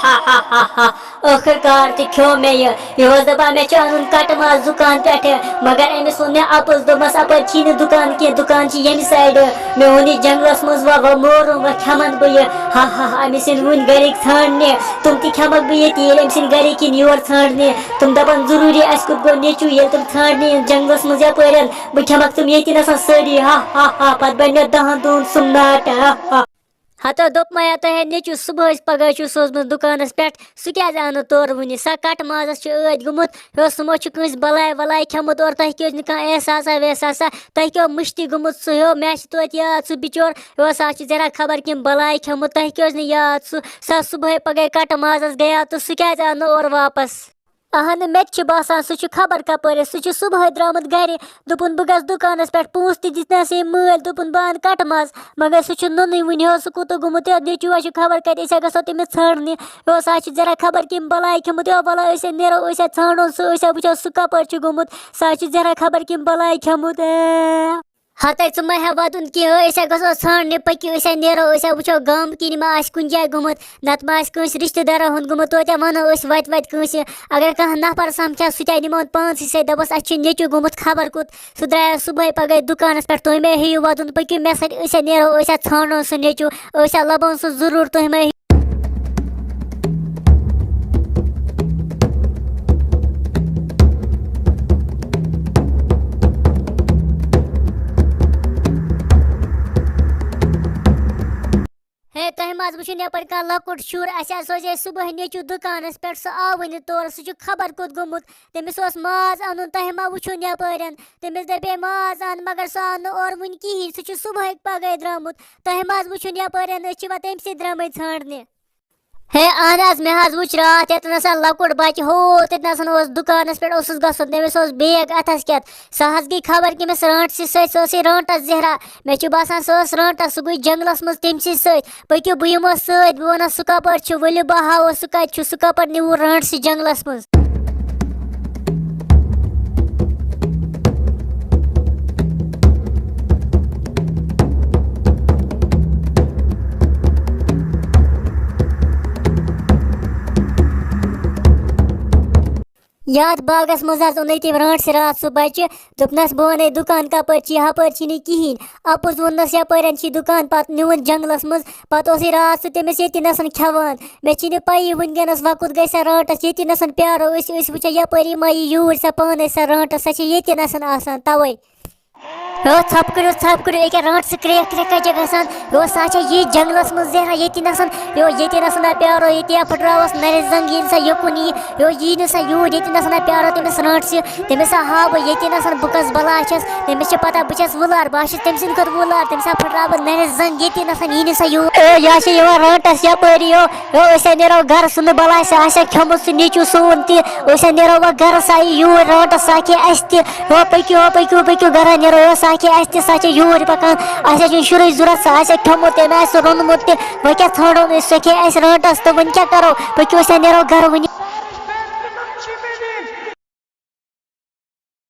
हा हा हा हा आखिरकार ते खो मे यह दपा मे अन कट माज दुकान पे मगर अमिस वो मे अपोज दोपस अप दुकान कह दुकान यम साइड मे वो जंगलस मज वा मोरूम व खमन बह हा हा अमिस वन गरिक ाने तुम तमक बह ये अम सद गरिक योर ाने तुम दपान जरूरी अस कुत गो नेचू ये तुम ाने जंगलस मज यप बह खमक तुम ये सारी हा हा हा पे बन मे 10 दोन सुमनाट हा हा हतो दोप मया तह नेचू सुबह पगह सोजम दुकान पे सह आन तोर वन सा कट माजस ऐद गुमुत समो कंस बलाय वलाय खमुत और तह क्यों कह एहसासा वहसासा तह क्यों मुश्ती गुमुत सो मे तोत याद सह बिचोर सा जरा खबर कम बलाय खमुत तह क्यों याद सा सुबह पगह कट माजस गया तो सह आन और वापस अहन मे बासान सह खबर कपर सह सुबह द्रामुत गर दोपन बह गस दुकानस पे पोस दिस मल दोपन बह कट माज मगर सह नुन वन सह कुत गुमुत नेचू खबर कत गो तमिस ाने सा जरा खबर कम बलाय खमुत बला नेरो ानो सह वो सह कपर गुमुत सा जरा खबर कम बलाय खमुत हत मा हे वदन कह गो ाने पको नो वो गम किन मा कुन जाए गुमुत नत मा रिश्तेदार हूं गुमुत तोत वनो वत वत कंस अगर कह नफर समझा सह निमो पानस सत दपस अस नेचू गुमुत खबर कुत सह द्राया सुबह पगह दुकान पे तुम मे हेयू वदन पको मे सत नो ानो सह नेचू लबन सह जरूर तुम मे तह मज वो यपर कह लकुट शुर सोजे सुबह नेचू दुकान पे सह आव तौर सह खबर कुत गुमुत तमिस माज अन तह मा वो यपर तमिस दपे माज अन मगर सह आन और वन कहें सह सुबह पगह द्रामुत तह मज वो यपर तम सत द्रम ाने हे अहन मे वो रात ये लकुट बच्चे हो तन दुकान पे गसन तमिस बैग अथस कत सह गई खबर कमिस रांट सह रांटस जहरा मे बासान सह रांटस सह गई जंगलस मज तम सत पको बह यमो सत बह वन सह कपर वलो बह हाव सह कत सह कपर निव रांट जंगलस मज याद बागस मज ओन तम रांट रात सह बच्चे दोपनस बह वन दुकान कपर यपर कहें अपुज वोनस यपर दुकान पे निवन जंगलस मज पे रात सह तमिस ये खेवान मे पी वनकस वकुत गई रांटस ये प्यारो वो यपर मा यूर सा पान सा रांटस सह ये तवे थप करो एक रांट सह क्रेक क्रेक गसान सा ये जंगलस मज जहरा ये प्यारो ये फुटरावस नर जंग ये सा यकुन यी सा यूर ये प्यारो तमिस रांट तमिस हाव ये बकस बला तमिस पता बस वुलार बह तम सद खुद वुलार तमिस फुटराव नर जंग ये यी सा यूर यह रांटस यपर नो गर सुन बला सह खमुत सह नेचू सोन तह नो व गर सा यूर रांटस सा अस पको गर नो सा सा यूर पकान शुर जरूरत सह खमुत तम रोनमुत वो क्या ानो सह रांटस तो वन क्या करो पको नो गर वन